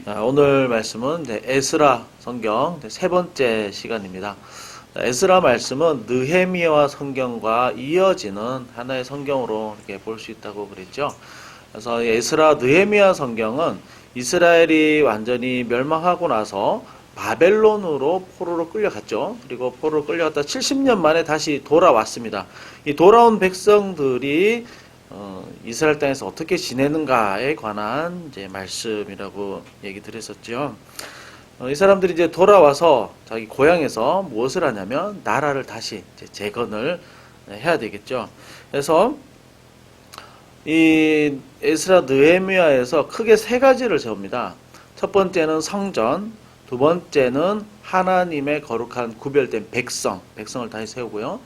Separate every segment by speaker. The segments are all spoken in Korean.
Speaker 1: 오늘 말씀은 에스라 성경 세 번째 시간입니다. 에스라 말씀은 느헤미야 성경과 이어지는 하나의 성경으로 이렇게 볼 수 있다고 그랬죠. 그래서 에스라 느헤미야 성경은 이스라엘이 완전히 멸망하고 나서 바벨론으로 포로로 끌려갔죠. 그리고 포로로 끌려갔다 70년 만에 다시 돌아왔습니다. 이 돌아온 백성들이 이스라엘 땅에서 어떻게 지내는가에 관한 이제 말씀이라고 얘기 드렸었죠. 이 사람들이 이제 돌아와서 자기 고향에서 무엇을 하냐면 나라를 다시 이제 재건을 해야 되겠죠. 그래서 이 에스라 느헤미야에서 크게 세 가지를 세웁니다. 첫 번째는 성전, 두 번째는 하나님의 거룩한 구별된 백성을 다시 세우고요.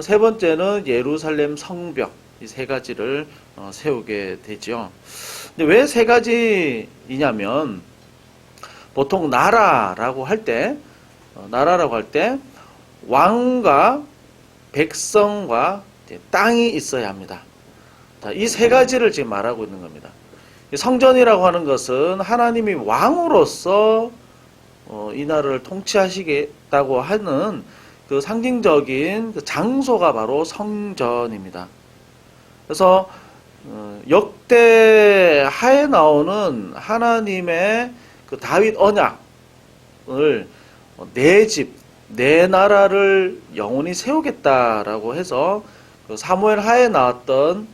Speaker 1: 세 번째는 예루살렘 성벽, 이 세 가지를 세우게 되죠. 근데 왜 세 가지이냐면 보통 나라라고 할 때 왕과 백성과 땅이 있어야 합니다. 이 세 가지를 지금 말하고 있는 겁니다. 성전이라고 하는 것은 하나님이 왕으로서 이 나라를 통치하시겠다고 하는 그 상징적인 그 장소가 바로 성전입니다. 그래서 역대하에 나오는 하나님의 그 다윗 언약을 내 집, 내 나라를 영원히 세우겠다라고 해서 그 사무엘 하에 나왔던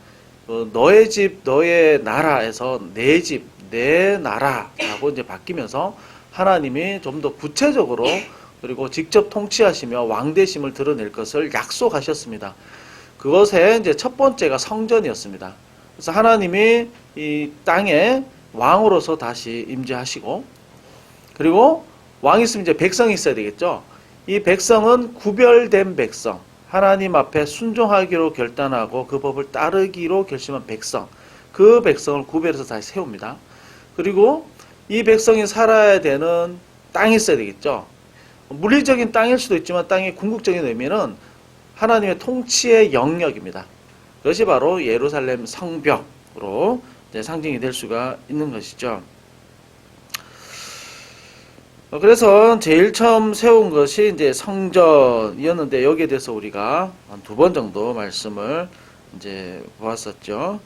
Speaker 1: 그 너의 집, 너의 나라에서 내 집, 내 나라라고 이제 바뀌면서 하나님이 좀 더 구체적으로 그리고 직접 통치하시며 왕대심을 드러낼 것을 약속하셨습니다. 그것의 이제 첫 번째가 성전이었습니다. 그래서 하나님이 이 땅에 왕으로서 다시 임재하시고, 그리고 왕이 있으면 이제 백성이 있어야 되겠죠. 이 백성은 구별된 백성, 하나님 앞에 순종하기로 결단하고 그 법을 따르기로 결심한 백성, 그 백성을 구별해서 다시 세웁니다. 그리고 이 백성이 살아야 되는 땅이 있어야 되겠죠. 물리적인 땅일 수도 있지만 땅의 궁극적인 의미는 하나님의 통치의 영역입니다. 그것이 바로 예루살렘 성벽으로 이제 상징이 될 수가 있는 것이죠. 그래서 제일 처음 세운 것이 이제 성전이었는데 여기에 대해서 우리가 한 2번 정도 말씀을 이제 보았었죠.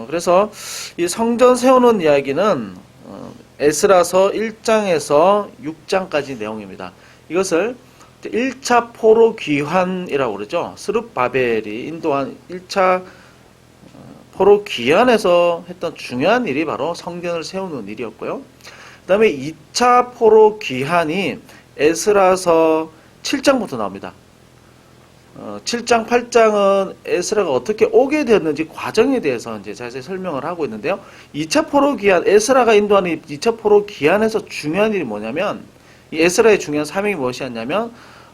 Speaker 1: 그래서 이 성전 세우는 이야기는 에스라서 1장에서 6장까지 내용입니다. 이것을 1차 포로 귀환이라고 그러죠. 스룹바벨이 인도한 1차 포로 귀환에서 했던 중요한 일이 바로 성전을 세우는 일이었고요. 그 다음에 2차 포로 귀환이 에스라서 7장부터 나옵니다. 7장, 8장은 에스라가 어떻게 오게 되었는지 과정에 대해서 이제 자세히 설명을 하고 있는데요. 2차 포로 귀환, 에스라가 인도하는 2차 포로 귀환에서 중요한 일이 뭐냐면, 이 에스라의 중요한 사명이 무엇이었냐면,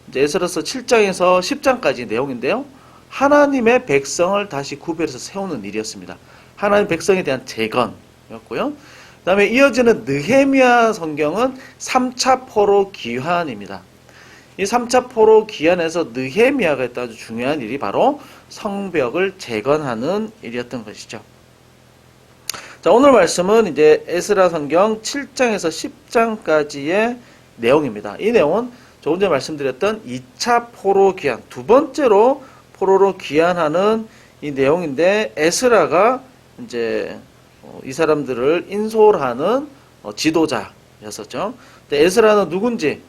Speaker 1: 이제 에스라서 7장에서 10장까지 내용인데요. 하나님의 백성을 다시 구별해서 세우는 일이었습니다. 하나님 백성에 대한 재건이었고요. 그 다음에 이어지는 느헤미야 성경은 3차 포로 귀환입니다. 이 3차 포로 귀환에서 느헤미야가 했던 아주 중요한 일이 바로 성벽을 재건하는 일이었던 것이죠. 자, 오늘 말씀은 이제 에스라 성경 7장에서 10장까지의 내용입니다. 이 내용은 조금 전에 말씀드렸던 2차 포로 귀환, 두 번째로 포로로 귀환하는 이 내용인데, 에스라가 이제 이 사람들을 인솔하는 지도자였었죠. 근데 에스라는 누군지,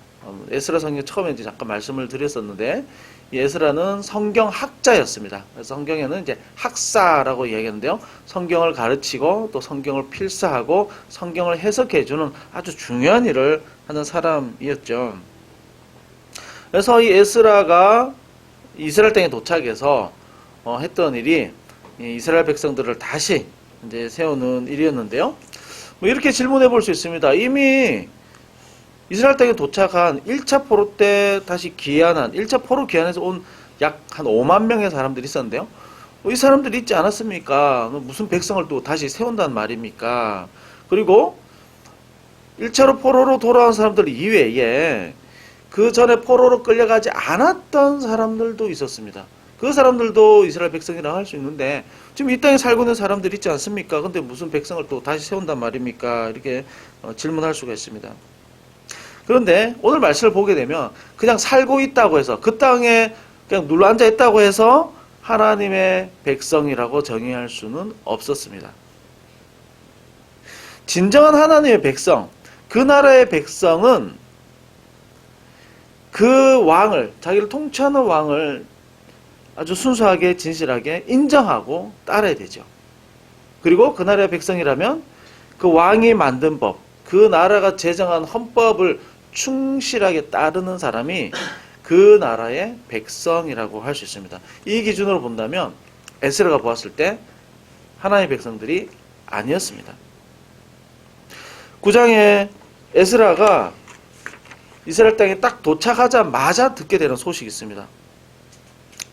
Speaker 1: 에스라 성경 처음에 이제 잠깐 말씀을 드렸었는데, 이 에스라는 성경학자였습니다. 그래서 성경에는 이제 학사라고 이야기하는데요. 성경을 가르치고 또 성경을 필사하고 성경을 해석해주는 아주 중요한 일을 하는 사람이었죠. 그래서 이 에스라가 이스라엘 땅에 도착해서 했던 일이 이스라엘 백성들을 다시 이제 세우는 일이었는데요. 뭐 이렇게 질문해 볼 수 있습니다. 이미 이스라엘 땅에 도착한 1차 포로 때 다시 귀환한 1차 포로 귀환에서 온 약 한 5만 명의 사람들이 있었는데요. 이 사람들이 있지 않았습니까? 무슨 백성을 또 다시 세운다는 말입니까? 그리고 1차로 포로로 돌아온 사람들 이외에 그 전에 포로로 끌려가지 않았던 사람들도 있었습니다. 그 사람들도 이스라엘 백성이라고 할 수 있는데 지금 이 땅에 살고 있는 사람들 있지 않습니까? 근데 무슨 백성을 또 다시 세운단 말입니까? 이렇게 질문할 수가 있습니다. 그런데 오늘 말씀을 보게 되면 그냥 살고 있다고 해서 그 땅에 그냥 눌러앉아 있다고 해서 하나님의 백성이라고 정의할 수는 없었습니다. 진정한 하나님의 백성, 그 나라의 백성은 그 왕을, 자기를 통치하는 왕을 아주 순수하게 진실하게 인정하고 따라야 되죠. 그리고 그 나라의 백성이라면 그 왕이 만든 법, 그 나라가 제정한 헌법을 충실하게 따르는 사람이 그 나라의 백성이라고 할 수 있습니다. 이 기준으로 본다면 에스라가 보았을 때 하나님의 백성들이 아니었습니다. 9장에 에스라가 이스라엘 땅에 딱 도착하자마자 듣게 되는 소식이 있습니다.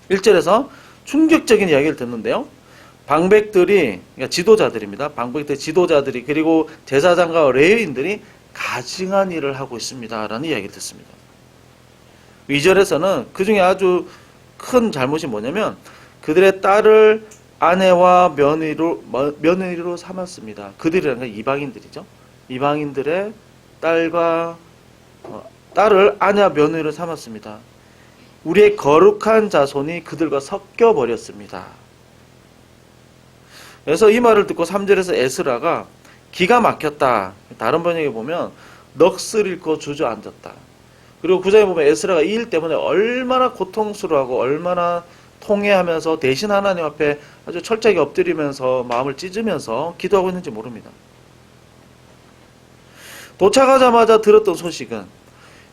Speaker 1: 1절에서 충격적인 이야기를 듣는데요. 방백들이, 그러니까 지도자들입니다. 방백들 지도자들이 그리고 제사장과 레위인들이 가증한 일을 하고 있습니다. 라는 이야기를 듣습니다. 2절에서는 그 중에 아주 큰 잘못이 뭐냐면 그들의 딸을 아내와 며느리로 삼았습니다. 그들이라는 건 이방인들이죠. 이방인들의 딸을 아내와 며느리로 삼았습니다. 우리의 거룩한 자손이 그들과 섞여 버렸습니다. 그래서 이 말을 듣고 3절에서 에스라가 기가 막혔다. 다른 번역에 보면 넋을 잃고 주저앉았다. 그리고 9장에 보면 에스라가 이 일 때문에 얼마나 고통스러워하고 얼마나 통회하면서 대신 하나님 앞에 아주 철저하게 엎드리면서 마음을 찢으면서 기도하고 있는지 모릅니다. 도착하자마자 들었던 소식은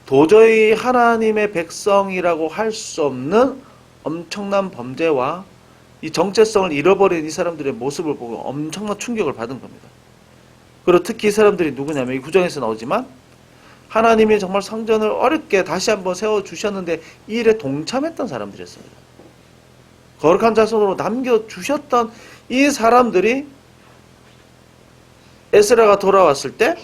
Speaker 1: 도저히 하나님의 백성이라고 할 수 없는 엄청난 범죄와 이 정체성을 잃어버린 이 사람들의 모습을 보고 엄청난 충격을 받은 겁니다. 그리고 특히 이 사람들이 누구냐면 이 9장에서 나오지만 하나님이 정말 성전을 어렵게 다시 한번 세워주셨는데 이 일에 동참했던 사람들이었습니다. 거룩한 자손으로 남겨주셨던 이 사람들이 에스라가 돌아왔을 때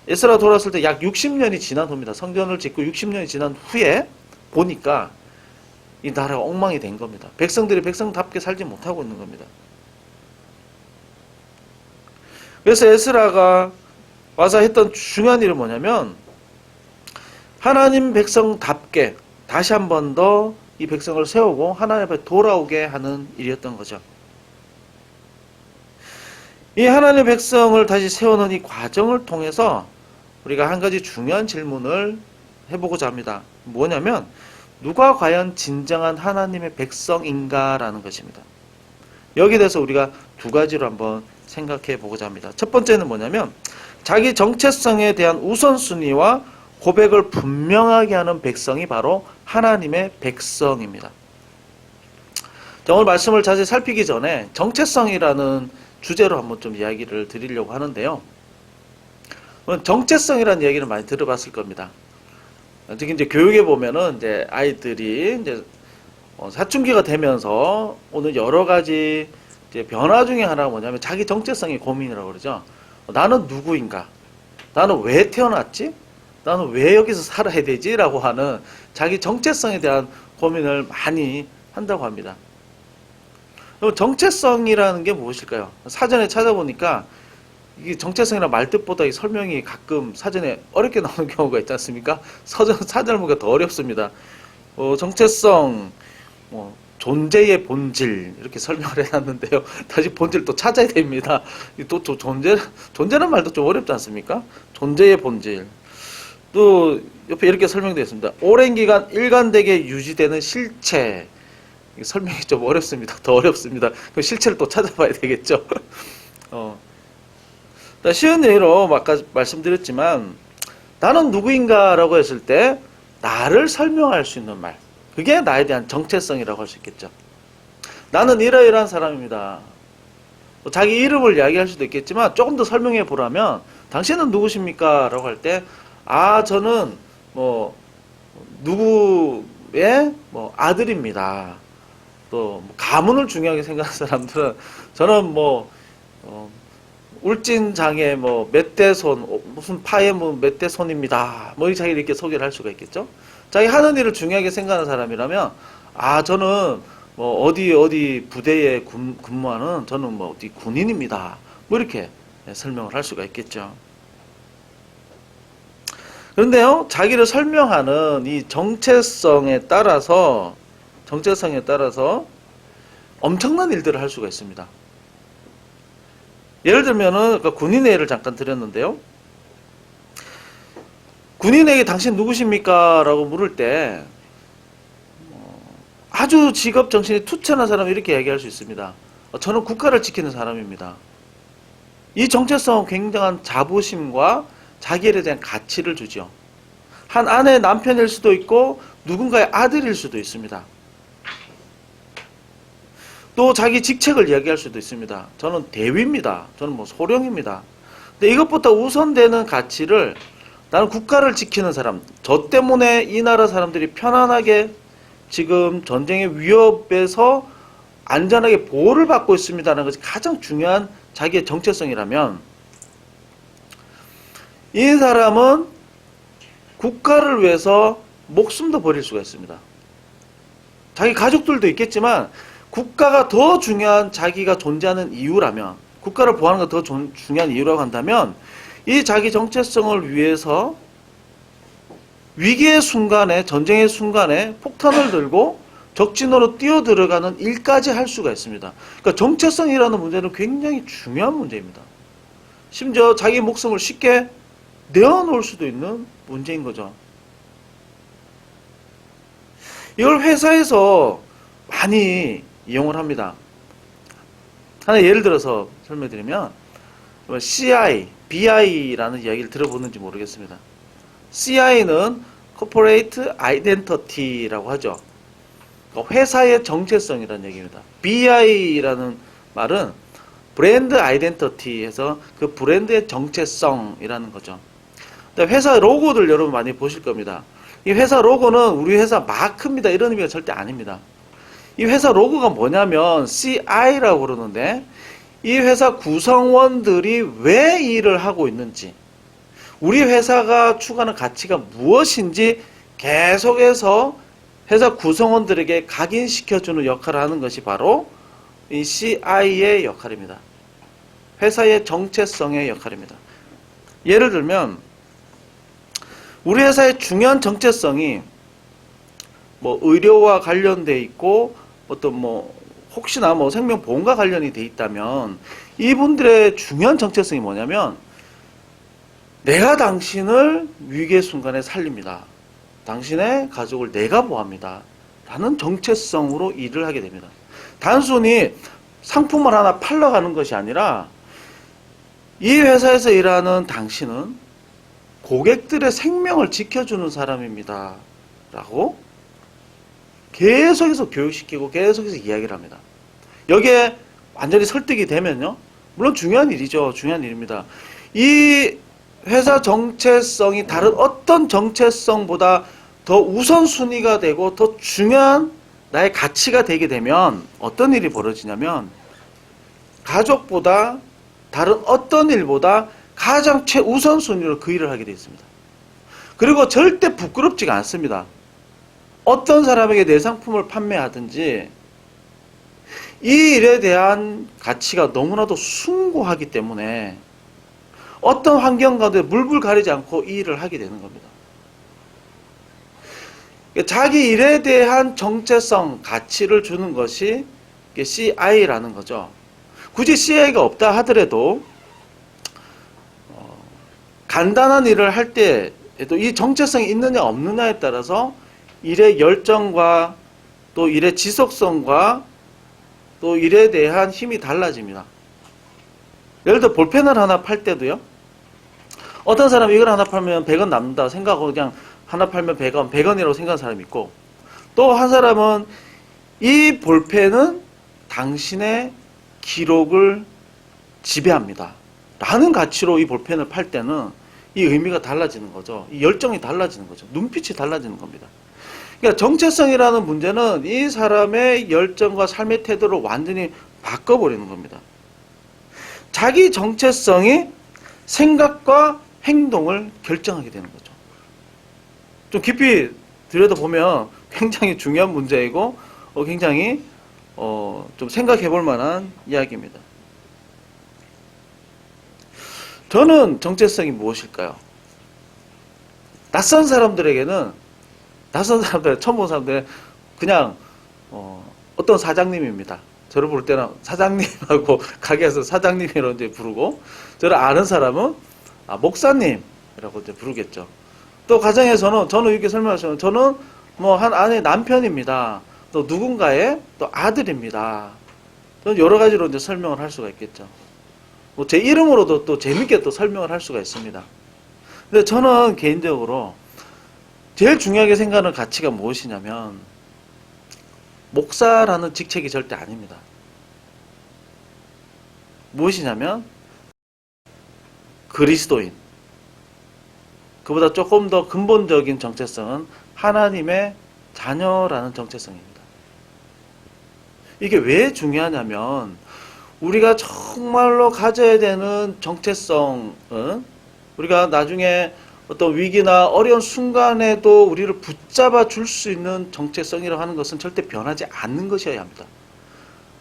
Speaker 1: 약 60년이 지난 후입니다. 성전을 짓고 60년이 지난 후에 보니까 이 나라가 엉망이 된 겁니다. 백성들이 백성답게 살지 못하고 있는 겁니다. 그래서 에스라가 와서 했던 중요한 일은 뭐냐면 하나님 백성답게 다시 한 번 더 이 백성을 세우고 하나님 앞에 돌아오게 하는 일이었던 거죠. 이 하나님의 백성을 다시 세우는 이 과정을 통해서 우리가 한 가지 중요한 질문을 해보고자 합니다. 뭐냐면 누가 과연 진정한 하나님의 백성인가라는 것입니다. 여기에 대해서 우리가 두 가지로 한번 생각해 보고자 합니다. 첫 번째는 뭐냐면 자기 정체성에 대한 우선순위와 고백을 분명하게 하는 백성이 바로 하나님의 백성입니다. 오늘 말씀을 자세히 살피기 전에 정체성이라는 주제로 한번 좀 이야기를 드리려고 하는데요. 정체성이라는 얘기를 많이 들어봤을 겁니다. 특히 이제 교육에 보면은 이제 아이들이 이제 사춘기가 되면서 오는 여러 가지 이제 변화 중에 하나가 뭐냐면 자기 정체성이 고민이라고 그러죠. 나는 누구인가? 나는 왜 태어났지? 나는 왜 여기서 살아야 되지? 라고 하는 자기 정체성에 대한 고민을 많이 한다고 합니다. 정체성이라는 게 무엇일까요? 사전에 찾아보니까 이게 정체성이라는 말뜻보다 이 설명이 가끔 사전에 어렵게 나오는 경우가 있지 않습니까? 사전을 보기가 더 어렵습니다. 정체성, 존재의 본질 이렇게 설명을 해놨는데요. 다시 본질 또 찾아야 됩니다. 또 존재라는 말도 좀 어렵지 않습니까? 존재의 본질. 또 옆에 이렇게 설명되어 있습니다. 오랜 기간 일관되게 유지되는 실체. 설명이 좀 어렵습니다. 더 어렵습니다. 그 실체를 또 찾아봐야 되겠죠. 쉬운 예로 아까 말씀드렸지만 나는 누구인가라고 했을 때 나를 설명할 수 있는 말. 그게 나에 대한 정체성이라고 할 수 있겠죠. 나는 이러이러한 사람입니다. 자기 이름을 이야기할 수도 있겠지만 조금 더 설명해 보라면 당신은 누구십니까? 라고 할 때 저는 누구의 아들입니다. 또 가문을 중요하게 생각하는 사람들은 저는 울진장의 몇 대손, 무슨 파의 몇 대손입니다. 자기 이렇게 소개를 할 수가 있겠죠. 자기 하는 일을 중요하게 생각하는 사람이라면 저는 뭐 어디 부대에 근무하는 저는 뭐 어디 군인입니다. 뭐 이렇게 설명을 할 수가 있겠죠. 그런데요, 자기를 설명하는 이 정체성에 따라서 엄청난 일들을 할 수가 있습니다. 예를 들면은 군인의 예를 잠깐 드렸는데요. 군인에게 당신 누구십니까? 라고 물을 때 아주 직업 정신이 투철한 사람이 이렇게 얘기할 수 있습니다. 저는 국가를 지키는 사람입니다. 이 정체성은 굉장한 자부심과 자기에 대한 가치를 주죠. 한 아내의 남편일 수도 있고 누군가의 아들일 수도 있습니다. 또 자기 직책을 이야기할 수도 있습니다. 저는 대위입니다. 저는 뭐 소령입니다. 근데 이것보다 우선되는 가치를 나는 국가를 지키는 사람, 저 때문에 이 나라 사람들이 편안하게 지금 전쟁의 위협에서 안전하게 보호를 받고 있습니다라는 것이 가장 중요한 자기의 정체성이라면 이 사람은 국가를 위해서 목숨도 버릴 수가 있습니다. 자기 가족들도 있겠지만 국가가 더 중요한 자기가 존재하는 이유라면, 국가를 보호하는 것가 더 중요한 이유라고 한다면 이 자기 정체성을 위해서 위기의 순간에, 전쟁의 순간에 폭탄을 들고 적진으로 뛰어들어가는 일까지 할 수가 있습니다. 그러니까 정체성이라는 문제는 굉장히 중요한 문제입니다. 심지어 자기 목숨을 쉽게 내어놓을 수도 있는 문제인 거죠. 이걸 회사에서 많이 이용을 합니다. 하나 예를 들어서 설명드리면 CI, BI라는 이야기를 들어보는지 모르겠습니다. CI는 Corporate Identity라고 하죠. 회사의 정체성이라는 얘기입니다. BI라는 말은 브랜드 아이덴티티에서 그 브랜드의 정체성이라는 거죠. 회사 로고들 여러분 많이 보실 겁니다. 이 회사 로고는 우리 회사 마크입니다. 이런 의미가 절대 아닙니다. 이 회사 로고가 뭐냐면 CI라고 그러는데 이 회사 구성원들이 왜 일을 하고 있는지, 우리 회사가 추구하는 가치가 무엇인지 계속해서 회사 구성원들에게 각인시켜주는 역할을 하는 것이 바로 이 CI의 역할입니다. 회사의 정체성의 역할입니다. 예를 들면 우리 회사의 중요한 정체성이 뭐 의료와 관련돼 있고 어떤 뭐 혹시나 뭐 생명보험과 관련이 돼 있다면 이분들의 중요한 정체성이 뭐냐면 내가 당신을 위기의 순간에 살립니다. 당신의 가족을 내가 보호합니다. 라는 정체성으로 일을 하게 됩니다. 단순히 상품을 하나 팔러 가는 것이 아니라 이 회사에서 일하는 당신은 고객들의 생명을 지켜주는 사람입니다. 라고 계속해서 교육시키고 계속해서 이야기를 합니다. 여기에 완전히 설득이 되면요. 물론 중요한 일이죠. 중요한 일입니다. 이 회사 정체성이 다른 어떤 정체성보다 더 우선순위가 되고 더 중요한 나의 가치가 되게 되면 어떤 일이 벌어지냐면 가족보다 다른 어떤 일보다 가장 최우선순위로 그 일을 하게 되어 있습니다. 그리고 절대 부끄럽지가 않습니다. 어떤 사람에게 내 상품을 판매하든지 이 일에 대한 가치가 너무나도 숭고하기 때문에 어떤 환경 가운데 물불 가리지 않고 이 일을 하게 되는 겁니다. 자기 일에 대한 정체성, 가치를 주는 것이 CI라는 거죠. 굳이 CI가 없다 하더라도 간단한 일을 할 때에도 이 정체성이 있느냐 없느냐에 따라서 일의 열정과 또 일의 지속성과 또 일에 대한 힘이 달라집니다. 예를 들어 볼펜을 하나 팔 때도요. 어떤 사람이 이걸 하나 팔면 100원 남는다 생각하고 그냥 하나 팔면 100원, 100원이라고 생각하는 사람이 있고 또 한 사람은 이 볼펜은 당신의 기록을 지배합니다. 라는 가치로 이 볼펜을 팔 때는 이 의미가 달라지는 거죠. 이 열정이 달라지는 거죠. 눈빛이 달라지는 겁니다. 그러니까 정체성이라는 문제는 이 사람의 열정과 삶의 태도를 완전히 바꿔버리는 겁니다. 자기 정체성이 생각과 행동을 결정하게 되는 거죠. 좀 깊이 들여다보면 굉장히 중요한 문제이고 굉장히 좀 생각해 볼 만한 이야기입니다. 저는 정체성이 무엇일까요? 낯선 사람들에게는 처음 본 사람들은 그냥 어떤 사장님입니다. 저를 부를 때는 사장님하고 가게에서 사장님이라고 이제 부르고, 저를 아는 사람은 목사님이라고 이제 부르겠죠. 또 가정에서는 저는 이렇게 설명하시면 저는 뭐 한 아내의 남편입니다. 또 누군가의 또 아들입니다. 저는 여러 가지로 이제 설명을 할 수가 있겠죠. 뭐 제 이름으로도 또 재밌게 또 설명을 할 수가 있습니다. 근데 저는 개인적으로 제일 중요하게 생각하는 가치가 무엇이냐면 목사라는 직책이 절대 아닙니다. 무엇이냐면 그리스도인. 그보다 조금 더 근본적인 정체성은 하나님의 자녀라는 정체성입니다. 이게 왜 중요하냐면 우리가 정말로 가져야 되는 정체성은 우리가 나중에 어떤 위기나 어려운 순간에도 우리를 붙잡아 줄 수 있는 정체성이라고 하는 것은 절대 변하지 않는 것이어야 합니다.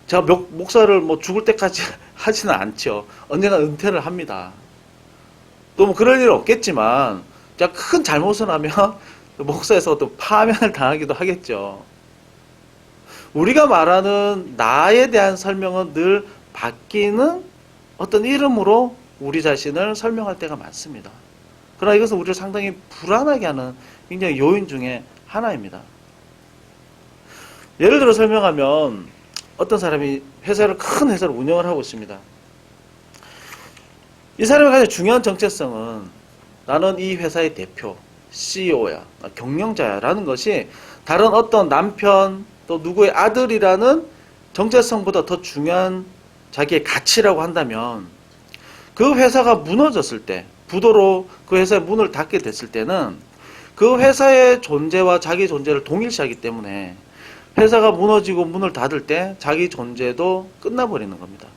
Speaker 1: 제가 목사를 뭐 죽을 때까지 하지는 않죠. 언제나 은퇴를 합니다. 또 뭐 그럴 일은 없겠지만 제가 큰 잘못을 하면 목사에서 또 파면을 당하기도 하겠죠. 우리가 말하는 나에 대한 설명은 늘 바뀌는 어떤 이름으로 우리 자신을 설명할 때가 많습니다. 그러나 이것은 우리를 상당히 불안하게 하는 굉장히 요인 중에 하나입니다. 예를 들어 설명하면 어떤 사람이 큰 회사를 운영을 하고 있습니다. 이 사람의 가장 중요한 정체성은 나는 이 회사의 대표, CEO야, 경영자야 라는 것이 다른 어떤 남편 또 누구의 아들이라는 정체성보다 더 중요한 자기의 가치라고 한다면 그 회사가 무너졌을 때, 부도로 그 회사의 문을 닫게 됐을 때는 그 회사의 존재와 자기 존재를 동일시하기 때문에 회사가 무너지고 문을 닫을 때 자기 존재도 끝나버리는 겁니다.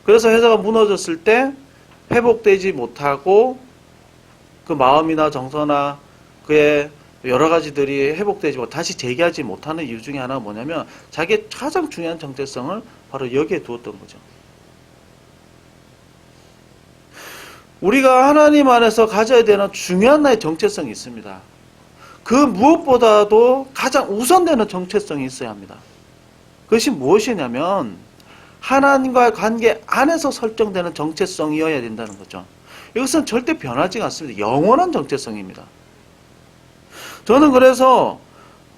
Speaker 1: 그래서 회사가 무너졌을 때 회복되지 못하고 그 마음이나 정서나 그의 여러 가지들이 회복되지 못하고 다시 재기하지 못하는 이유 중에 하나가 뭐냐면 자기의 가장 중요한 정체성을 바로 여기에 두었던 거죠. 우리가 하나님 안에서 가져야 되는 중요한 나의 정체성이 있습니다. 그 무엇보다도 가장 우선되는 정체성이 있어야 합니다. 그것이 무엇이냐면 하나님과의 관계 안에서 설정되는 정체성이어야 된다는 거죠. 이것은 절대 변하지 않습니다. 영원한 정체성입니다. 저는 그래서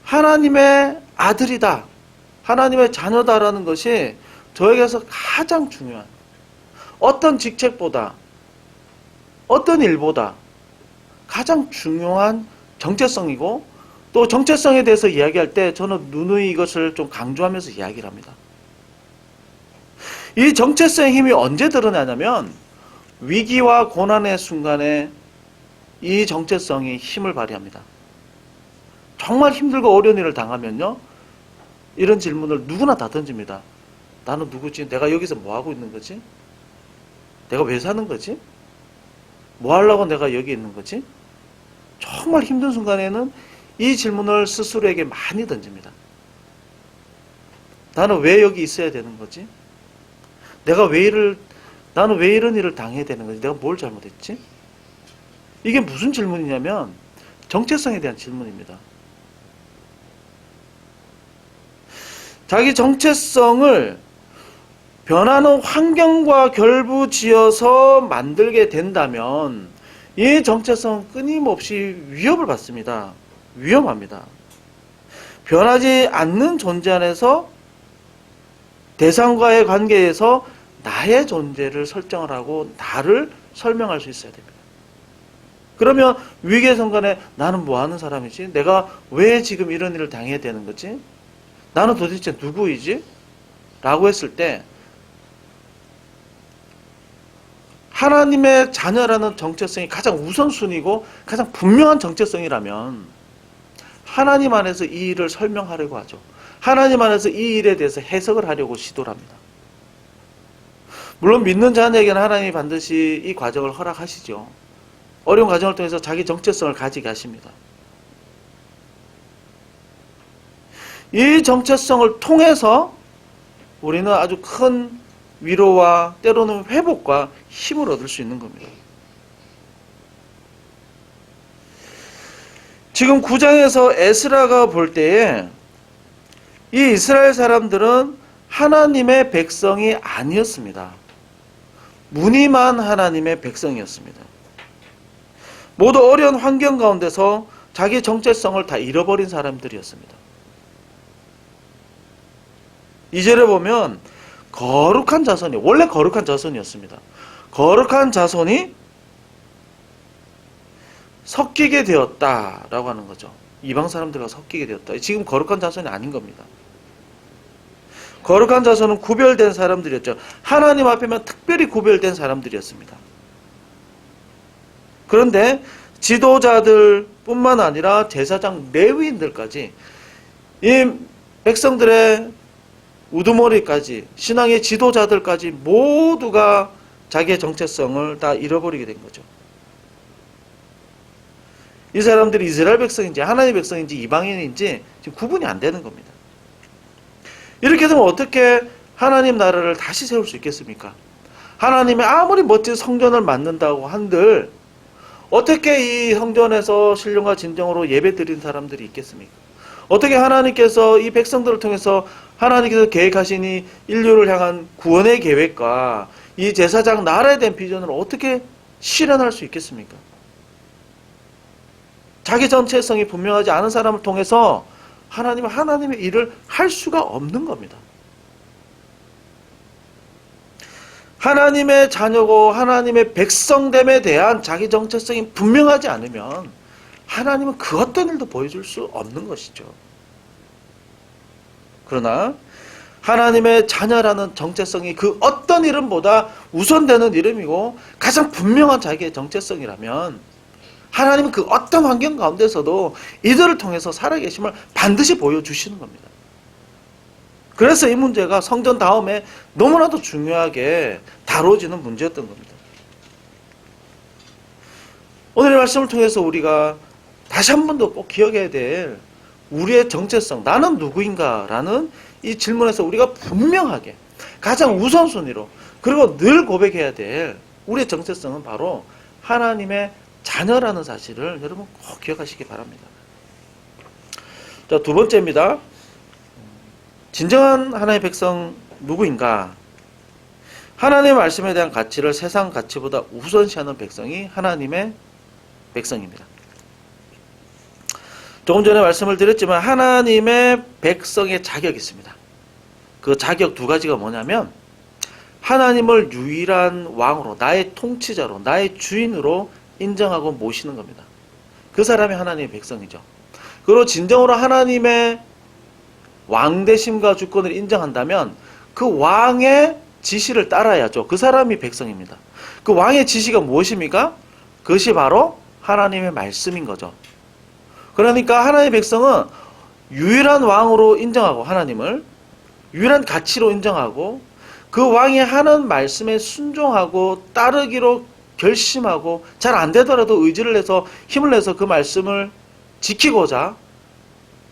Speaker 1: 하나님의 아들이다, 하나님의 자녀다라는 것이 저에게서 가장 중요한, 어떤 직책보다 어떤 일보다 가장 중요한 정체성이고, 또 정체성에 대해서 이야기할 때 저는 누누이 이것을 좀 강조하면서 이야기를 합니다. 이 정체성의 힘이 언제 드러나냐면 위기와 고난의 순간에 이 정체성이 힘을 발휘합니다. 정말 힘들고 어려운 일을 당하면요, 이런 질문을 누구나 다 던집니다. 나는 누구지? 내가 여기서 뭐 하고 있는 거지? 내가 왜 사는 거지? 뭐 하려고 내가 여기 있는 거지? 정말 힘든 순간에는 이 질문을 스스로에게 많이 던집니다. 나는 왜 여기 있어야 되는 거지? 나는 왜 이런 일을 당해야 되는 거지? 내가 뭘 잘못했지? 이게 무슨 질문이냐면 정체성에 대한 질문입니다. 자기 정체성을 변하는 환경과 결부지어서 만들게 된다면 이 정체성은 끊임없이 위협을 받습니다. 위험합니다. 변하지 않는 존재 안에서 대상과의 관계에서 나의 존재를 설정을 하고 나를 설명할 수 있어야 됩니다. 그러면 위기의 순간에 나는 뭐 하는 사람이지? 내가 왜 지금 이런 일을 당해야 되는 거지? 나는 도대체 누구이지? 라고 했을 때 하나님의 자녀라는 정체성이 가장 우선순위고 가장 분명한 정체성이라면 하나님 안에서 이 일을 설명하려고 하죠. 하나님 안에서 이 일에 대해서 해석을 하려고 시도를 합니다. 물론 믿는 자녀에게는 하나님이 반드시 이 과정을 허락하시죠. 어려운 과정을 통해서 자기 정체성을 가지게 하십니다. 이 정체성을 통해서 우리는 아주 큰 위로와 때로는 회복과 힘을 얻을 수 있는 겁니다. 지금 9장에서 에스라가 볼 때에 이 이스라엘 사람들은 하나님의 백성이 아니었습니다. 무늬만 하나님의 백성이었습니다. 모두 어려운 환경 가운데서 자기 정체성을 다 잃어버린 사람들이었습니다. 2절에 보면 거룩한 자손이, 원래 거룩한 자손이었습니다. 거룩한 자손이 섞이게 되었다라고 하는 거죠. 이방 사람들과 섞이게 되었다. 지금 거룩한 자손이 아닌 겁니다. 거룩한 자손은 구별된 사람들이었죠. 하나님 앞에만 특별히 구별된 사람들이었습니다. 그런데 지도자들 뿐만 아니라 제사장 레위인들까지 이 백성들의 우두머리까지 신앙의 지도자들까지 모두가 자기의 정체성을 다 잃어버리게 된 거죠. 이 사람들이 이스라엘 백성인지 하나님의 백성인지 이방인인지 지금 구분이 안 되는 겁니다. 이렇게 되면 어떻게 하나님 나라를 다시 세울 수 있겠습니까? 하나님의 아무리 멋진 성전을 만든다고 한들 어떻게 이 성전에서 신령과 진정으로 예배 드리는 사람들이 있겠습니까? 어떻게 하나님께서 이 백성들을 통해서 하나님께서 계획하신 이 인류를 향한 구원의 계획과 이 제사장 나라에 대한 비전을 어떻게 실현할 수 있겠습니까? 자기 정체성이 분명하지 않은 사람을 통해서 하나님은 하나님의 일을 할 수가 없는 겁니다. 하나님의 자녀고 하나님의 백성됨에 대한 자기 정체성이 분명하지 않으면 하나님은 그 어떤 일도 보여줄 수 없는 것이죠. 그러나 하나님의 자녀라는 정체성이 그 어떤 이름보다 우선되는 이름이고 가장 분명한 자기의 정체성이라면 하나님은 그 어떤 환경 가운데서도 이들을 통해서 살아계심을 반드시 보여주시는 겁니다. 그래서 이 문제가 성전 다음에 너무나도 중요하게 다뤄지는 문제였던 겁니다. 오늘의 말씀을 통해서 우리가 다시 한 번 더 꼭 기억해야 될 우리의 정체성, 나는 누구인가 라는 이 질문에서 우리가 분명하게 가장 우선순위로 그리고 늘 고백해야 될 우리의 정체성은 바로 하나님의 자녀라는 사실을 여러분 꼭 기억하시기 바랍니다. 자, 두 번째입니다. 진정한 하나님의 백성 누구인가? 하나님의 말씀에 대한 가치를 세상 가치보다 우선시하는 백성이 하나님의 백성입니다. 조금 전에 말씀을 드렸지만 하나님의 백성의 자격이 있습니다. 그 자격 두 가지가 뭐냐면 하나님을 유일한 왕으로, 나의 통치자로, 나의 주인으로 인정하고 모시는 겁니다. 그 사람이 하나님의 백성이죠. 그리고 진정으로 하나님의 왕대심과 주권을 인정한다면 그 왕의 지시를 따라야죠. 그 사람이 백성입니다. 그 왕의 지시가 무엇입니까? 그것이 바로 하나님의 말씀인 거죠. 그러니까 하나님의 백성은 유일한 왕으로 인정하고 하나님을 유일한 가치로 인정하고 그 왕이 하는 말씀에 순종하고 따르기로 결심하고 잘 안 되더라도 의지를 내서 힘을 내서 그 말씀을 지키고자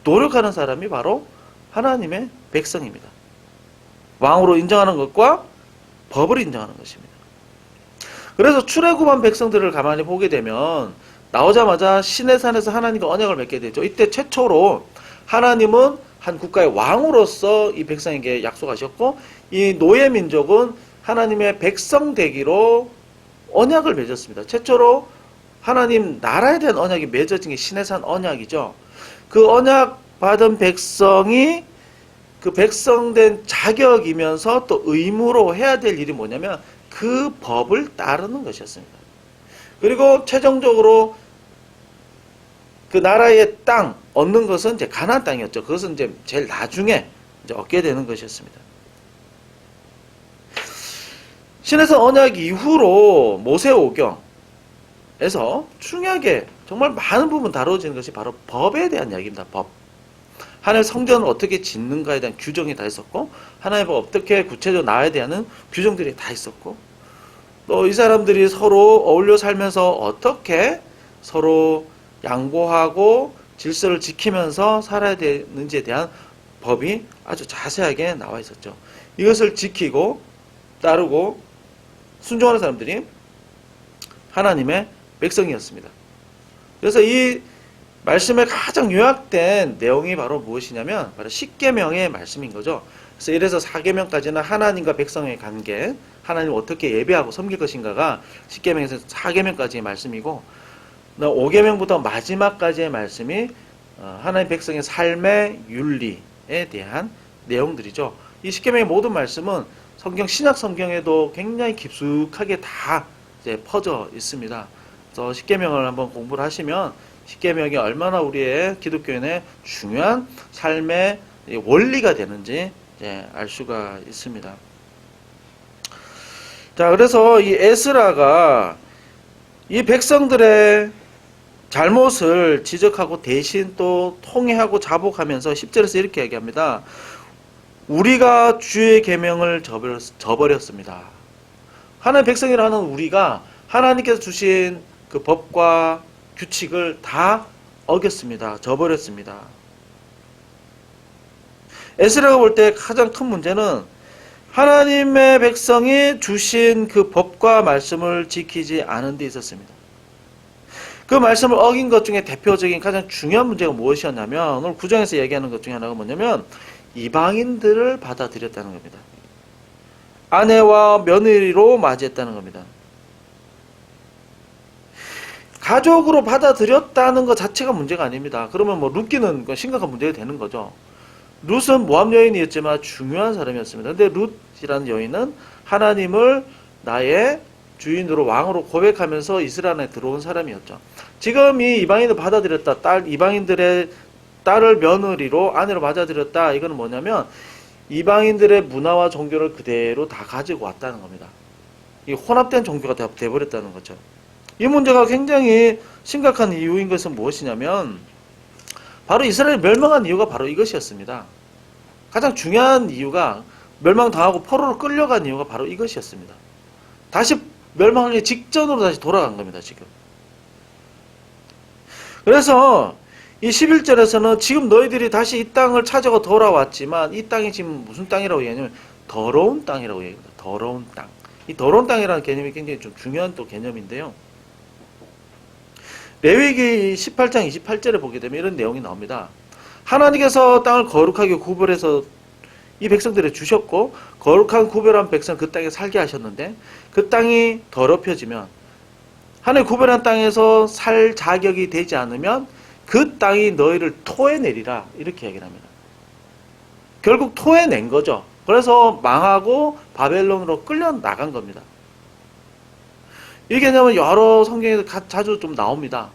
Speaker 1: 노력하는 사람이 바로 하나님의 백성입니다. 왕으로 인정하는 것과 법을 인정하는 것입니다. 그래서 출애굽한 백성들을 가만히 보게 되면 나오자마자 시내산에서 하나님과 언약을 맺게 되죠. 이때 최초로 하나님은 한 국가의 왕으로서 이 백성에게 약속하셨고 이 노예 민족은 하나님의 백성 되기로 언약을 맺었습니다. 최초로 하나님 나라에 대한 언약이 맺어진 게 시내산 언약이죠. 그 언약 받은 백성이 그 백성된 자격이면서 또 의무로 해야 될 일이 뭐냐면 그 법을 따르는 것이었습니다. 그리고 최종적으로 그 나라의 땅 얻는 것은 이제 가나안 땅이었죠. 그것은 이제 제일 나중에 이제 얻게 되는 것이었습니다. 신에서 언약 이후로 모세오경에서 중요하게 정말 많은 부분 다뤄지는 것이 바로 법에 대한 이야기입니다. 법. 하나님의 성전을 어떻게 짓는가에 대한 규정이 다 있었고 하나님과 어떻게 구체적으로 나아야 되는 규정들이 다 있었고 또 이 사람들이 서로 어울려 살면서 어떻게 서로 양보하고 질서를 지키면서 살아야 되는지에 대한 법이 아주 자세하게 나와 있었죠. 이것을 지키고 따르고 순종하는 사람들이 하나님의 백성이었습니다. 그래서 이 말씀의 가장 요약된 내용이 바로 무엇이냐면 바로 십계명의 말씀인 거죠. 그래서 이래서 사계명까지는 하나님과 백성의 관계, 하나님 어떻게 예배하고 섬길 것인가가 십계명에서 사계명까지의 말씀이고, 5계명부터 마지막까지의 말씀이 하나님 백성의 삶의 윤리에 대한 내용들이죠. 이 십계명의 모든 말씀은 성경, 신약 성경에도 굉장히 깊숙하게 다 이제 퍼져 있습니다. 그래서 십계명을 한번 공부를 하시면 십계명이 얼마나 우리의 기독교인의 중요한 삶의 원리가 되는지 알 수가 있습니다. 자, 그래서 이 에스라가 이 백성들의 잘못을 지적하고 대신 또 통회하고 자복하면서 10절에서 이렇게 얘기합니다. 우리가 주의 계명을 저버렸습니다. 하나님의 백성이라는 우리가 하나님께서 주신 그 법과 규칙을 다 어겼습니다. 저버렸습니다. 에스라가 볼 때 가장 큰 문제는 하나님의 백성이 주신 그 법과 말씀을 지키지 않은 데 있었습니다. 그 말씀을 어긴 것 중에 대표적인 가장 중요한 문제가 무엇이었냐면, 오늘 9장에서 얘기하는 것 중에 하나가 뭐냐면 이방인들을 받아들였다는 겁니다. 아내와 며느리로 맞이했다는 겁니다. 가족으로 받아들였다는 것 자체가 문제가 아닙니다. 그러면 뭐 룻기는 심각한 문제가 되는 거죠. 룻은 모함 여인이었지만 중요한 사람이었습니다. 근데 룻이라는 여인은 하나님을 나의 주인으로 왕으로 고백하면서 이스라엘에 들어온 사람이었죠. 지금 이 이방인을 받아들였다, 이방인들의 딸을 며느리로 아내로 받아들였다. 이거는 뭐냐면 이방인들의 문화와 종교를 그대로 다 가지고 왔다는 겁니다. 이 혼합된 종교가 되어버렸다는 거죠. 이 문제가 굉장히 심각한 이유인 것은 무엇이냐면 바로 이스라엘이 멸망한 이유가 바로 이것이었습니다. 가장 중요한 이유가 멸망당하고 포로로 끌려간 이유가 바로 이것이었습니다. 다시 멸망하기 직전으로 다시 돌아간 겁니다. 지금. 그래서 이 11절에서는 지금 너희들이 다시 이 땅을 찾아가 돌아왔지만 이 땅이 지금 무슨 땅이라고 얘기하냐면 더러운 땅이라고 얘기합니다. 더러운 땅. 이 더러운 땅이라는 개념이 굉장히 좀 중요한 또 개념인데요. 레위기 18장 28절에 보게 되면 이런 내용이 나옵니다. 하나님께서 땅을 거룩하게 구별해서 이 백성들에 주셨고 거룩한 구별한 백성 그 땅에 살게 하셨는데 그 땅이 더럽혀지면 하나님 구별한 땅에서 살 자격이 되지 않으면 그 땅이 너희를 토해내리라 이렇게 얘기를 합니다. 결국 토해낸 거죠. 그래서 망하고 바벨론으로 끌려 나간 겁니다. 이 개념은 여러 성경에서 자주 좀 나옵니다.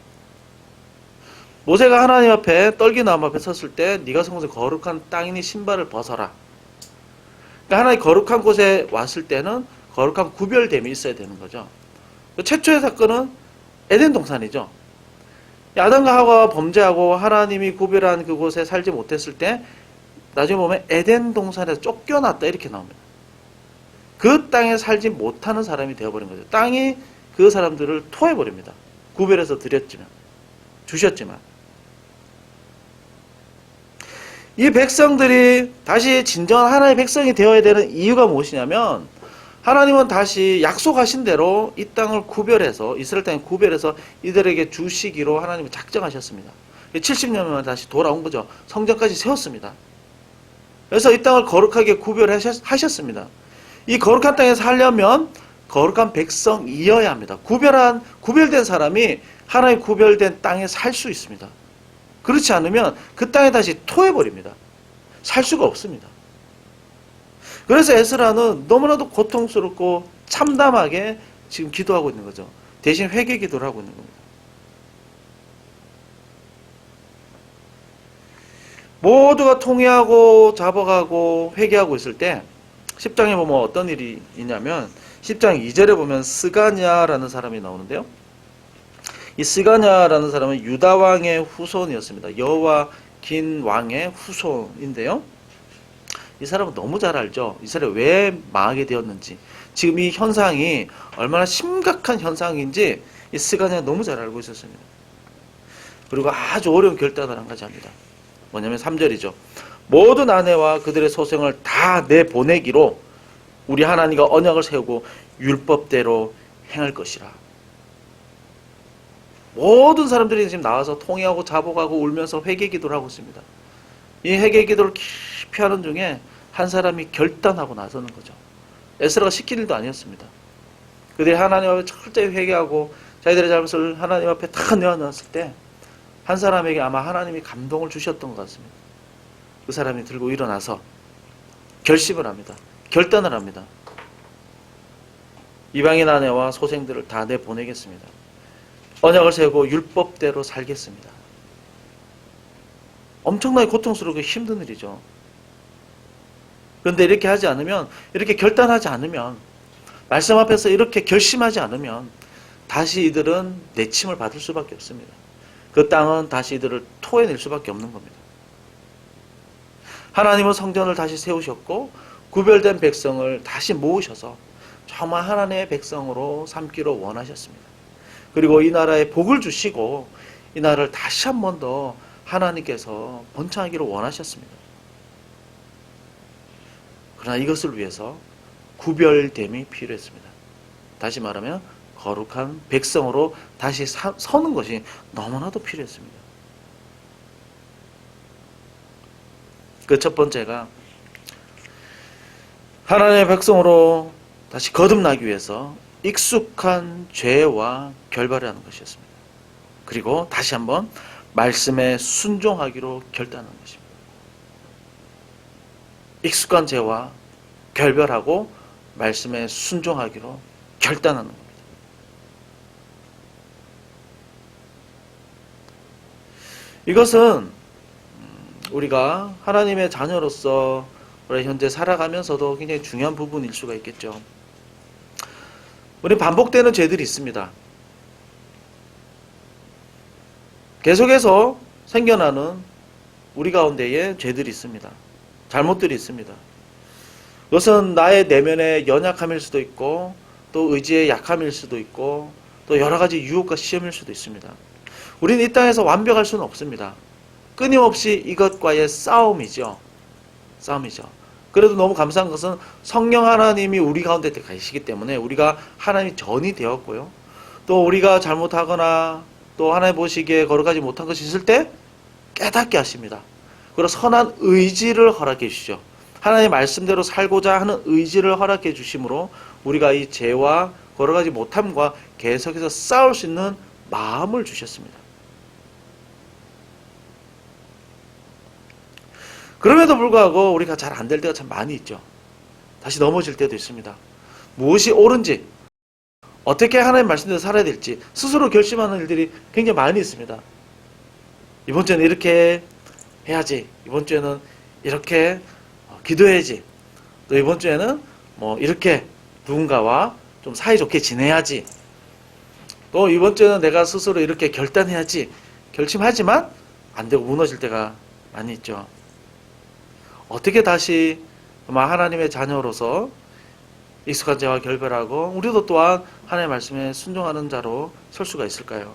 Speaker 1: 모세가 하나님 앞에 떨기나무 앞에 섰을 때 네가 성소에 거룩한 땅이니 신발을 벗어라. 그러니까 하나님 거룩한 곳에 왔을 때는 거룩한 구별됨이 있어야 되는 거죠. 최초의 사건은 에덴 동산이죠. 아담과 하와가 범죄하고 하나님이 구별한 그곳에 살지 못했을 때 나중에 보면 에덴 동산에서 쫓겨났다 이렇게 나옵니다. 그 땅에 살지 못하는 사람이 되어버린 거죠. 땅이 그 사람들을 토해버립니다. 구별해서 주셨지만. 이 백성들이 다시 진정한 하나님의 백성이 되어야 되는 이유가 무엇이냐면 하나님은 다시 약속하신 대로 이 땅을 구별해서 이스라엘 땅을 구별해서 이들에게 주시기로 하나님은 작정하셨습니다. 70년만 다시 돌아온 거죠. 성전까지 세웠습니다. 그래서 이 땅을 거룩하게 구별하셨습니다. 이 거룩한 땅에 살려면 거룩한 백성이어야 합니다. 구별된 사람이 하나님 구별된 땅에 살 수 있습니다. 그렇지 않으면 그 땅에 다시 토해버립니다. 살 수가 없습니다. 그래서 에스라는 너무나도 고통스럽고 참담하게 지금 기도하고 있는 거죠. 대신 회개 기도를 하고 있는 겁니다. 모두가 통회하고 자복하고 회개하고 있을 때 10장에 보면 어떤 일이 있냐면 10장 2절에 보면 스가냐라는 사람이 나오는데요. 이 스가냐라는 사람은 유다 왕의 후손이었습니다. 여호와긴 왕의 후손인데요. 이 사람은 너무 잘 알죠. 이스라엘이 왜 망하게 되었는지, 지금 이 현상이 얼마나 심각한 현상인지 이 스가냐가 너무 잘 알고 있었습니다. 그리고 아주 어려운 결단을 한 가지 합니다. 뭐냐면 3절이죠. 모든 아내와 그들의 소생을 다 내보내기로 우리 하나님과 언약을 세우고 율법대로 행할 것이라. 모든 사람들이 지금 나와서 통회하고 자복하고 울면서 회개 기도를 하고 있습니다. 이 회개 기도를 깊이 하는 중에 한 사람이 결단하고 나서는 거죠. 에스라가 시킬 일도 아니었습니다. 그들이 하나님 앞에 철저히 회개하고 자기들의 잘못을 하나님 앞에 다 내어놨을 때 한 사람에게 아마 하나님이 감동을 주셨던 것 같습니다. 그 사람이 들고 일어나서 결심을 합니다. 결단을 합니다. 이방인 아내와 소생들을 다 내보내겠습니다. 언약을 세우고 율법대로 살겠습니다. 엄청나게 고통스럽고 힘든 일이죠. 그런데 이렇게 하지 않으면, 이렇게 결단하지 않으면, 말씀 앞에서 이렇게 결심하지 않으면 다시 이들은 내침을 받을 수밖에 없습니다. 그 땅은 다시 이들을 토해낼 수밖에 없는 겁니다. 하나님은 성전을 다시 세우셨고 구별된 백성을 다시 모으셔서 정말 하나님의 백성으로 삼기로 원하셨습니다. 그리고 이 나라에 복을 주시고 이 나라를 다시 한 번 더 하나님께서 번창하기를 원하셨습니다. 그러나 이것을 위해서 구별됨이 필요했습니다. 다시 말하면 거룩한 백성으로 다시 서는 것이 너무나도 필요했습니다. 그 첫 번째가 하나님의 백성으로 다시 거듭나기 위해서 익숙한 죄와 결발을 하는 것이었습니다. 그리고 다시 한번 말씀에 순종하기로 결단하는 것입니다. 익숙한 죄와 결별하고 말씀에 순종하기로 결단하는 겁니다. 이것은 우리가 하나님의 자녀로서 우리 현재 살아가면서도 굉장히 중요한 부분일 수가 있겠죠. 우리 반복되는 죄들이 있습니다. 계속해서 생겨나는 우리 가운데에 죄들이 있습니다. 잘못들이 있습니다. 그것은 나의 내면의 연약함일 수도 있고 또 의지의 약함일 수도 있고 또 여러 가지 유혹과 시험일 수도 있습니다. 우리는 이 땅에서 완벽할 수는 없습니다. 끊임없이 이것과의 싸움이죠. 그래도 너무 감사한 것은 성령 하나님이 우리 가운데 계시기 때문에 우리가 하나님이 전이 되었고요. 또 우리가 잘못하거나 또 하나님 보시기에 거룩하지 못한 것이 있을 때 깨닫게 하십니다. 그리고 선한 의지를 허락해 주시죠. 하나님의 말씀대로 살고자 하는 의지를 허락해 주심으로 우리가 이 죄와 거룩하지 못함과 계속해서 싸울 수 있는 마음을 주셨습니다. 그럼에도 불구하고 우리가 잘 안 될 때가 참 많이 있죠. 다시 넘어질 때도 있습니다. 무엇이 옳은지, 어떻게 하나님 말씀대로 살아야 될지 스스로 결심하는 일들이 굉장히 많이 있습니다. 이번 주에는 이렇게 해야지. 이번 주에는 이렇게 기도해야지. 또 이번 주에는 뭐 이렇게 누군가와 좀 사이좋게 지내야지. 또 이번 주에는 내가 스스로 이렇게 결단해야지. 결심하지만 안 되고 무너질 때가 많이 있죠. 어떻게 다시 하나님의 자녀로서 익숙한 죄와 결별하고 우리도 또한 하나님의 말씀에 순종하는 자로 설 수가 있을까요?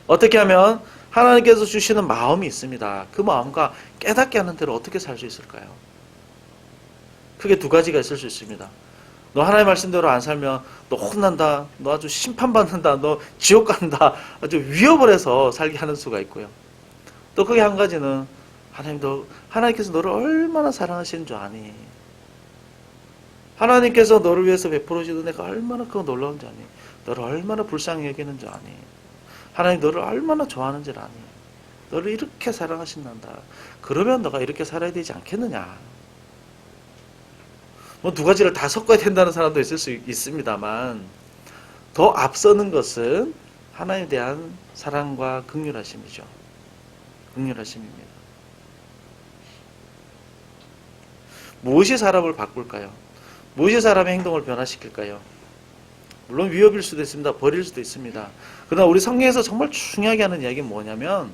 Speaker 1: 어떻게 하면 하나님께서 주시는 마음이 있습니다. 그 마음과 깨닫게 하는 대로 어떻게 살 수 있을까요? 크게 두 가지가 있을 수 있습니다. 너 하나님의 말씀대로 안 살면 너 혼난다, 너 아주 심판받는다, 너 지옥 간다, 아주 위협을 해서 살게 하는 수가 있고요. 또 그게 한 가지는 하나님께서 너를 얼마나 사랑하시는 줄 아니? 하나님께서 너를 위해서 베풀어 주는 내가 얼마나 그거 놀라운 줄 아니? 너를 얼마나 불쌍히 여기는 줄 아니? 하나님 너를 얼마나 좋아하는 줄 아니? 너를 이렇게 사랑하신단다. 그러면 너가 이렇게 살아야 되지 않겠느냐? 뭐 두 가지를 다 섞어야 된다는 사람도 있을 수 있습니다만 더 앞서는 것은 하나님에 대한 사랑과 긍휼하심이죠. 긍휼하심입니다. 무엇이 사람을 바꿀까요? 무엇이 사람의 행동을 변화시킬까요? 물론 위협일 수도 있습니다. 버릴 수도 있습니다. 그러나 우리 성경에서 정말 중요하게 하는 이야기는 뭐냐면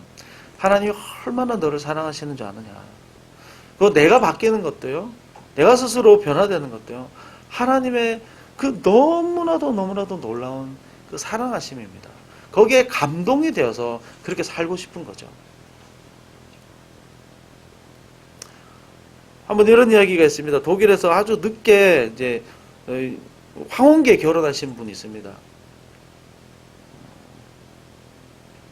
Speaker 1: 하나님이 얼마나 너를 사랑하시는 줄 아느냐. 그거 내가 바뀌는 것도요. 내가 스스로 변화되는 것도요. 하나님의 그 너무나도 놀라운 그 사랑하심입니다. 거기에 감동이 되어서 그렇게 살고 싶은 거죠. 한번 이런 이야기가 있습니다. 독일에서 아주 늦게 이제 황혼기에 결혼하신 분이 있습니다.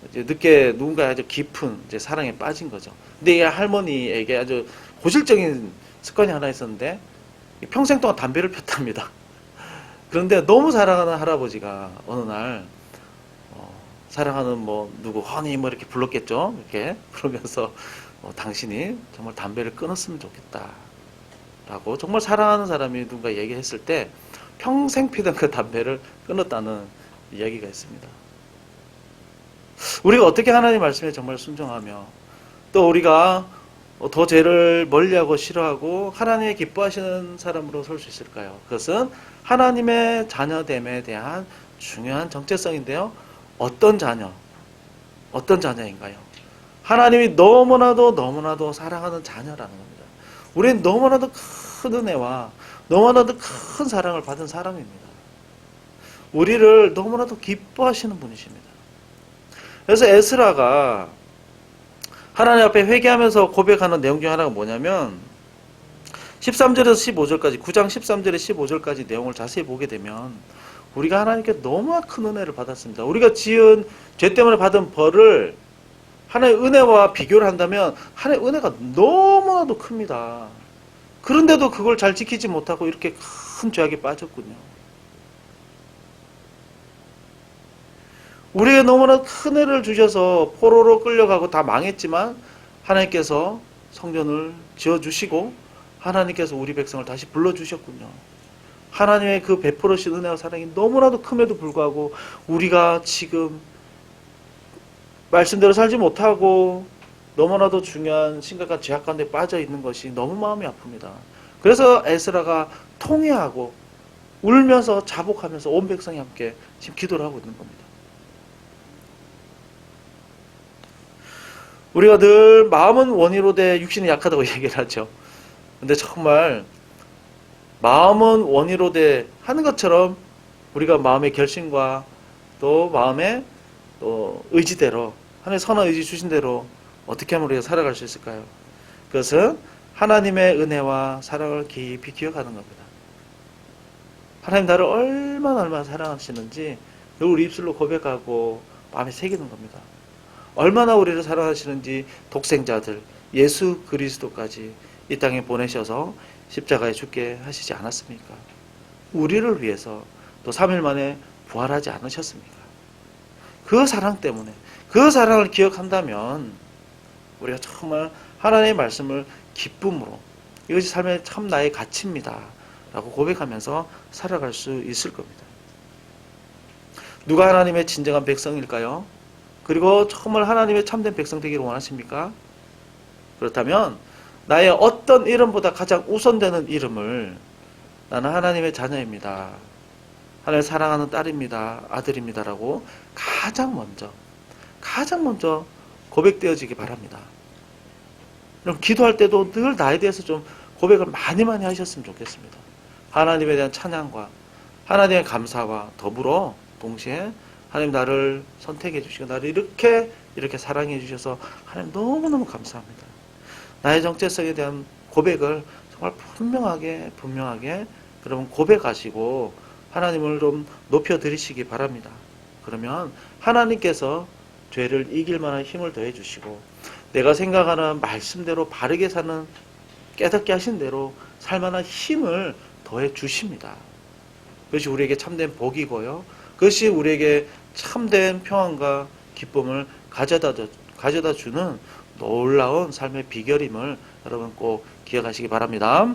Speaker 1: 이제 늦게 누군가 아주 깊은 이제 사랑에 빠진 거죠. 근데 이 할머니에게 아주 고질적인 습관이 하나 있었는데 평생 동안 담배를 폈답니다. 그런데 너무 사랑하는 할아버지가 어느 날 사랑하는 뭐 누구 허니 뭐 이렇게 불렀겠죠. 이렇게 부르면서 당신이 정말 담배를 끊었으면 좋겠다 라고 정말 사랑하는 사람이 누군가 얘기했을 때 평생 피던 그 담배를 끊었다는 이야기가 있습니다. 우리가 어떻게 하나님 말씀에 정말 순종하며 또 우리가 더 죄를 멀리하고 싫어하고 하나님의 기뻐하시는 사람으로 설 수 있을까요? 그것은 하나님의 자녀됨에 대한 중요한 정체성인데요. 어떤 자녀? 어떤 자녀인가요? 하나님이 너무나도 사랑하는 자녀라는 겁니다. 우리는 너무나도 큰 은혜와 너무나도 큰 사랑을 받은 사람입니다. 우리를 너무나도 기뻐하시는 분이십니다. 그래서 에스라가 하나님 앞에 회개하면서 고백하는 내용 중 하나가 뭐냐면 13절에서 15절까지 9장 13절에서 15절까지 내용을 자세히 보게 되면 우리가 하나님께 너무 큰 은혜를 받았습니다. 우리가 지은 죄 때문에 받은 벌을 하나님의 은혜와 비교를 한다면 하나님의 은혜가 너무나도 큽니다. 그런데도 그걸 잘 지키지 못하고 이렇게 큰 죄악에 빠졌군요. 우리에게 너무나 큰 은혜를 주셔서 포로로 끌려가고 다 망했지만 하나님께서 성전을 지어주시고 하나님께서 우리 백성을 다시 불러주셨군요. 하나님의 그 베풀으신 은혜와 사랑이 너무나도 큼에도 불구하고 우리가 지금 말씀대로 살지 못하고 너무나도 중요한 심각한 죄악 가운데 빠져 있는 것이 너무 마음이 아픕니다. 그래서 에스라가 통회하고 울면서 자복하면서 온 백성이 함께 지금 기도를 하고 있는 겁니다. 우리가 늘 마음은 원이로 돼 육신이 약하다고 얘기를 하죠. 근데 정말 마음은 원이로 돼 하는 것처럼 우리가 마음의 결심과 또 마음의 또 의지대로 하나님의 선한 의지 주신 대로 어떻게 하면 우리가 살아갈 수 있을까요? 그것은 하나님의 은혜와 사랑을 깊이 기억하는 겁니다. 하나님 나를 얼마나 사랑하시는지 늘 우리 입술로 고백하고 마음에 새기는 겁니다. 얼마나 우리를 사랑하시는지 독생자들 예수 그리스도까지 이 땅에 보내셔서 십자가에 죽게 하시지 않았습니까? 우리를 위해서 또 3일 만에 부활하지 않으셨습니까? 그 사랑 때문에 그 사랑을 기억한다면 우리가 정말 하나님의 말씀을 기쁨으로 이것이 삶의 참 나의 가치입니다 라고 고백하면서 살아갈 수 있을 겁니다. 누가 하나님의 진정한 백성일까요? 그리고 정말 하나님의 참된 백성 되기를 원하십니까? 그렇다면 나의 어떤 이름보다 가장 우선되는 이름을 나는 하나님의 자녀입니다. 하나님을 사랑하는 딸입니다. 아들입니다. 라고 가장 먼저 고백되어지기 바랍니다. 그럼 기도할 때도 늘 나에 대해서 좀 고백을 많이 하셨으면 좋겠습니다. 하나님에 대한 찬양과 하나님의 감사와 더불어 동시에 하나님 나를 선택해 주시고 나를 이렇게 사랑해 주셔서 하나님 너무너무 감사합니다. 나의 정체성에 대한 고백을 정말 분명하게 여러분 고백하시고 하나님을 좀 높여드리시기 바랍니다. 그러면 하나님께서 죄를 이길 만한 힘을 더해 주시고 내가 생각하는 말씀대로 바르게 사는 깨닫게 하신 대로 살 만한 힘을 더해 주십니다. 그것이 우리에게 참된 복이고요. 그것이 우리에게 참된 평안과 기쁨을 가져다 주는 놀라운 삶의 비결임을 여러분 꼭 기억하시기 바랍니다.